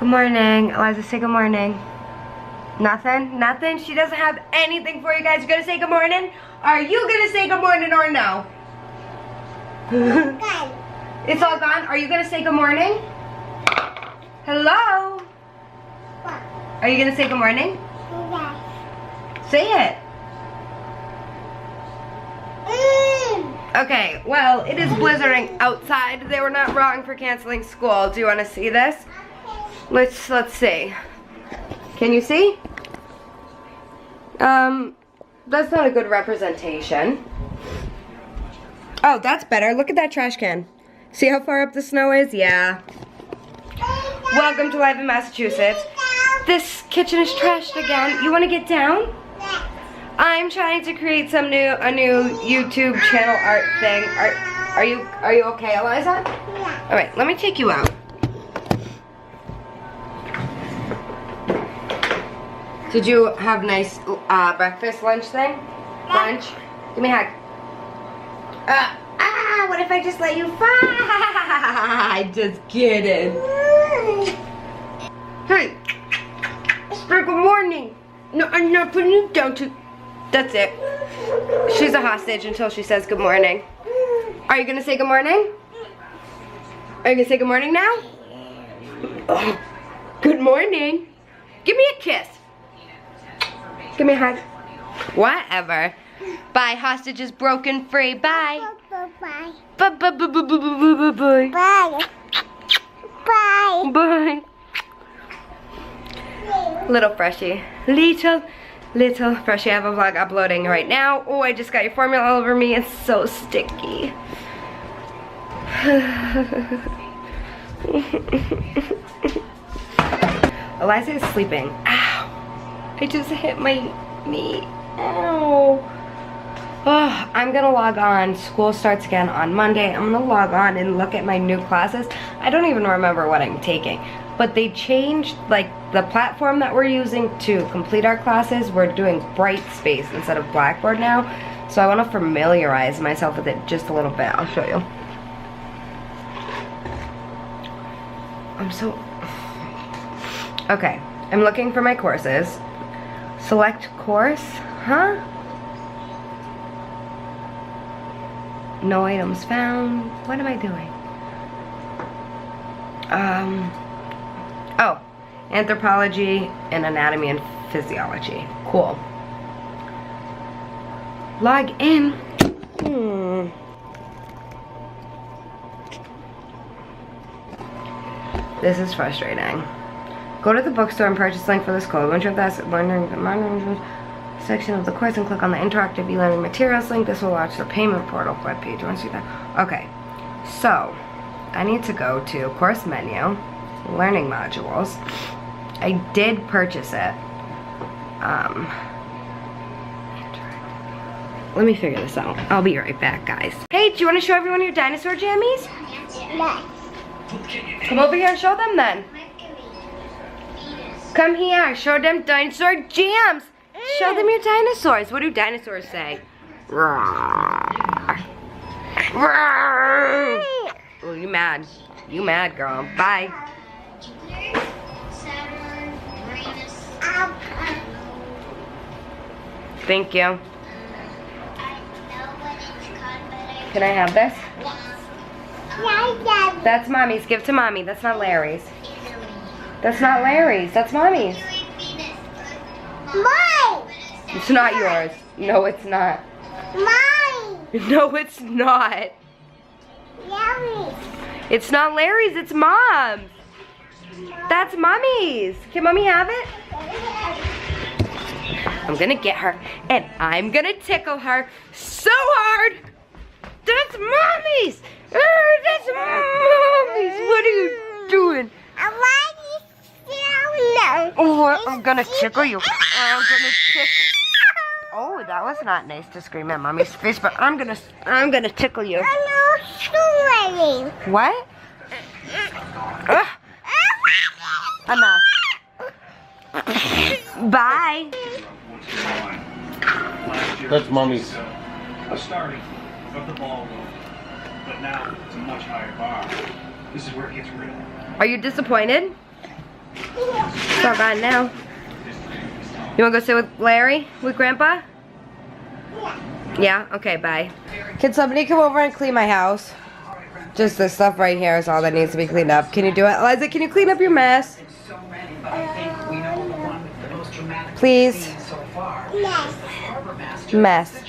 Good morning. Eliza, say good morning. Nothing? Nothing? She doesn't have anything for you guys. You're gonna say good morning? Are you gonna say good morning or no? It's all gone? Are you gonna say good morning? Hello? What? Are you gonna say good morning? Yes. Say it. Okay, well, it is blizzarding outside. They were not wrong for canceling school. Do you want to see this? Let's see. Can you see? That's not a good representation. Oh, that's better. Look at that trash can. See how far up the snow is? Yeah. Welcome to life in Massachusetts. This kitchen is trashed again. You want to get down? I'm trying to create a new YouTube channel art thing. Are you okay, Eliza? Yeah. All right, let me take you out. Did you have nice breakfast, lunch thing? Lunch? Give me a hug. What if I just let you fly? Just kidding. Hey, say good morning. No, I'm not putting you down to. That's it. She's a hostage until she says good morning. Are you gonna say good morning? Are you gonna say good morning now? Oh, good morning. Give me a kiss. Give me a hug. Whatever. Bye. Hostage is broken free. Bye. Bye. Bye. Bye. Bye. Bye. Bye. Bye. Bye. Bye. Bye. Little freshie. Little freshie. I have a vlog uploading right now. Oh, I just got your formula all over me. It's so sticky. Eliza is sleeping. Ow. I just hit my knee. Ow. Oh, I'm gonna log on. School starts again on Monday. I'm gonna log on and look at my new classes. I don't even remember what I'm taking. But they changed like the platform that we're using to complete our classes. We're doing Brightspace instead of Blackboard now. So I want to familiarize myself with it just a little bit. I'll show you. I'm so... Okay, I'm looking for my courses. Select course, huh? No items found. What am I doing? Oh, anthropology and anatomy and physiology. Cool. Log in. This is frustrating. Go to the bookstore and purchase link for this code. Once you have that section of the course and click on the interactive e-learning materials link, this will launch the payment portal webpage. Once you do that, okay. So I need to go to course menu, learning modules. I did purchase it. Let me figure this out. I'll be right back, guys. Hey, do you want to show everyone your dinosaur jammies? Yes. Come over here and show them then. Come here, show them dinosaur jams. Show them your dinosaurs. What do dinosaurs say? Roar. Roar. Oh, you mad. You mad, girl. Bye. Thank you. Can I have this? Yes. That's Mommy's. Give it to Mommy. That's not Larry's. That's not Larry's. That's Mommy's. Mine. It's not yours. No, it's not. Mine. No, it's not. Larry. It's not Larry's. It's Mom's. That's Mommy's. Can Mommy have it? I'm gonna get her and I'm gonna tickle her so hard. That's Mommy's. That's Mommy's. What are you doing? Oh, I'm gonna tickle you. I'm gonna tickle. Oh, that was not nice to scream at Mommy's face, but I'm gonna tickle you. What? Enough. Bye. That's Mommy's. A starting of the ballroom, but now it's a much higher bar. This is where it gets real. Are you disappointed? It's all gone now. You wanna go sit with Larry? With Grandpa? Yeah? Okay, bye. Can somebody come over and clean my house? Just this stuff right here is all that needs to be cleaned up. Can you do it? Eliza, can you clean up your mess? Please? Mess.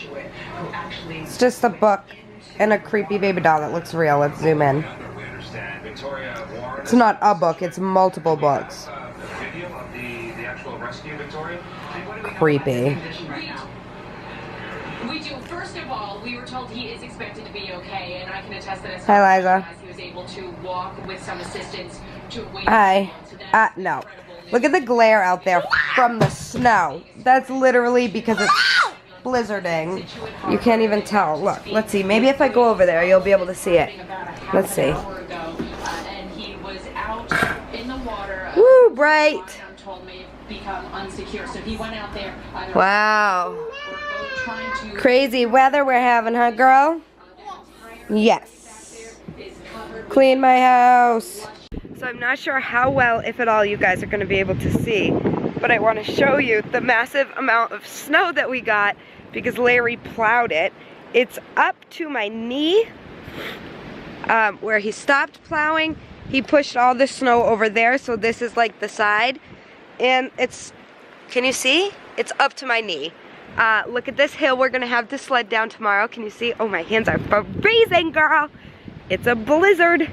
It's just a book and a creepy baby doll that looks real. Let's zoom in. It's not a book, it's multiple books. Creepy. We do. First of all, we were told he is expected to be okay, and I can attest that as Hi, Liza. he was able to walk with some assistance to wait. Hi. No. Look at the glare out there from the snow. That's literally because it's blizzarding. You can't even tell. Look, let's see. Maybe if I go over there, you'll be able to see it. Let's see. And he was out in the water. Woo, bright. Told me become unsecure, so he went out there. Wow. Crazy weather we're having, huh, girl? Yes. Clean my house. So I'm not sure how well, if at all, you guys are going to be able to see, but I want to show you the massive amount of snow that we got because Larry plowed it. It's up to my knee where he stopped plowing. He pushed all the snow over there, so this is like the side. And it's, can you see? It's up to my knee. Look at this hill we're gonna have to sled down tomorrow. Can you see? Oh, my hands are freezing, girl. It's a blizzard.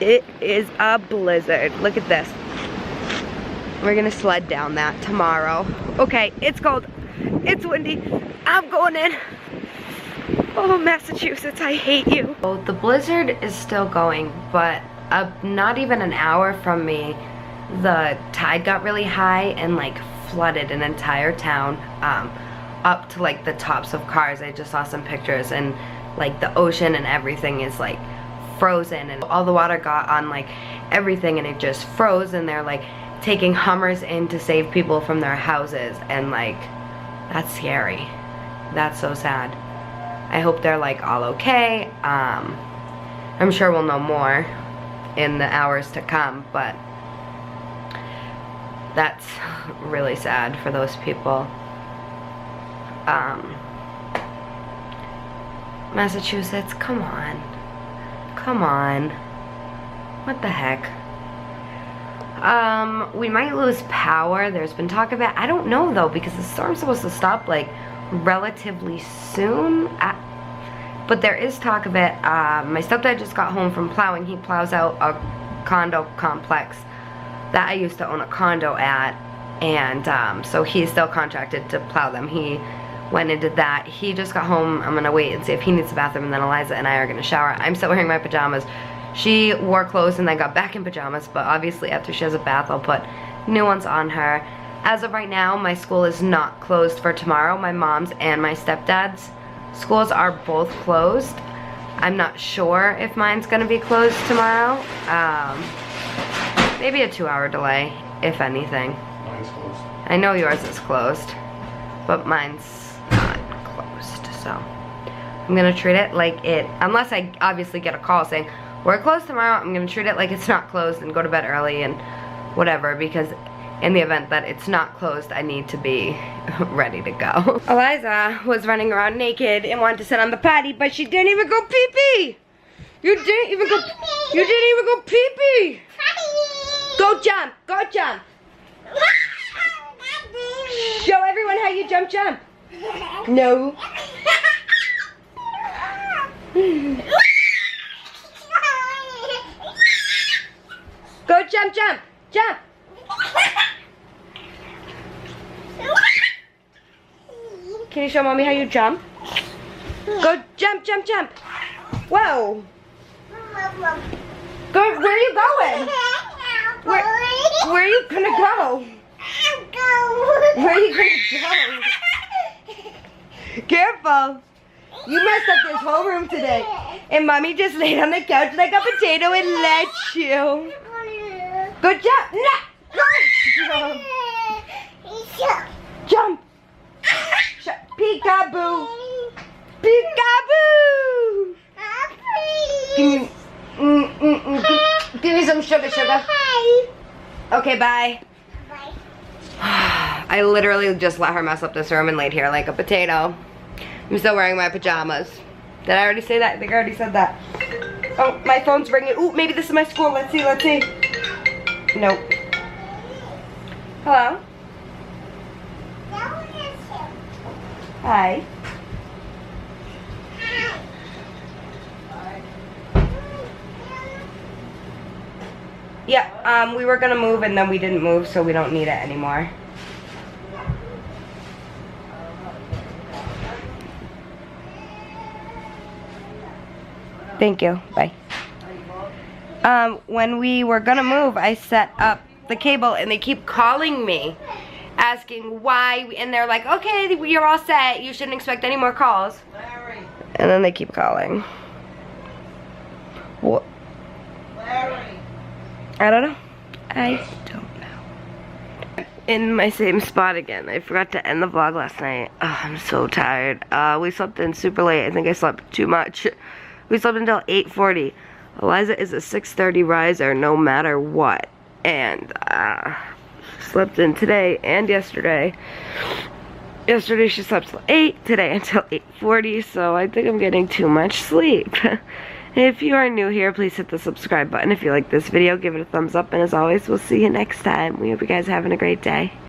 It is a blizzard. Look at this. We're gonna sled down that tomorrow. Okay, it's cold. It's windy. I'm going in. Oh, Massachusetts, I hate you. Oh, the blizzard is still going, but not even an hour from me, the tide got really high and like flooded an entire town up to like the tops of cars. I just saw some pictures and like the ocean and everything is like frozen and all the water got on like everything and it just froze and they're like taking Hummers in to save people from their houses and like that's scary. That's so sad. I hope they're like all okay. I'm sure we'll know more in the hours to come, but that's really sad for those people. Massachusetts, come on. Come on. What the heck? We might lose power. There's been talk of it. I don't know though, because the storm's supposed to stop like relatively soon. But there is talk of it. My stepdad just got home from plowing. He plows out a condo complex that I used to own a condo at, and so he's still contracted to plow them. He went and did that. He just got home. I'm gonna wait and see if he needs the bathroom, and then Eliza and I are gonna shower. I'm still wearing my pajamas. She wore clothes and then got back in pajamas, but obviously after she has a bath I'll put new ones on her. As of right now, my school is not closed for tomorrow. My mom's and my stepdad's schools are both closed. I'm not sure if mine's gonna be closed tomorrow. Maybe a 2-hour delay, if anything. Mine's closed. I know yours is closed, but mine's not closed, so I'm gonna treat it like it, unless I obviously get a call saying, we're closed tomorrow, I'm gonna treat it like it's not closed and go to bed early and whatever, because in the event that it's not closed, I need to be ready to go. Eliza was running around naked and wanted to sit on the potty, but she didn't even go pee-pee. You didn't even go pee-pee. Go jump, go jump. Show everyone how you jump. No. Go jump. Can you show mommy how you jump? Go jump. Whoa. Go, where are you going? Where are you gonna go? Where are you gonna go? Careful. You messed up this whole room today. And mommy just laid on the couch like a potato and let you. Good job. No. Jump. Peekaboo. Peekaboo. Give me some sugar. Okay, bye. Bye. I literally just let her mess up this room and laid here like a potato. I'm still wearing my pajamas. Did I already say that? I think I already said that. Oh, my phone's ringing. Ooh, maybe this is my school. Let's see, let's see. Nope. Hello? Hi. Yeah, we were gonna move and then we didn't move, so we don't need it anymore. Thank you. Bye. When we were gonna move, I set up the cable and they keep calling me, asking why, and they're like, okay, you're all set. You shouldn't expect any more calls. Larry, And then they keep calling. What? Larry. I don't know. I don't know. In my same spot again. I forgot to end the vlog last night. Oh, I'm so tired. We slept in super late. I think I slept too much. We slept until 8:40. Eliza is a 6:30 riser no matter what. And slept in today and yesterday. Yesterday she slept till 8, today until 8:40, so I think I'm getting too much sleep. If you are new here, please hit the subscribe button. If you like this video, give it a thumbs up, and as always, we'll see you next time. We hope you guys are having a great day.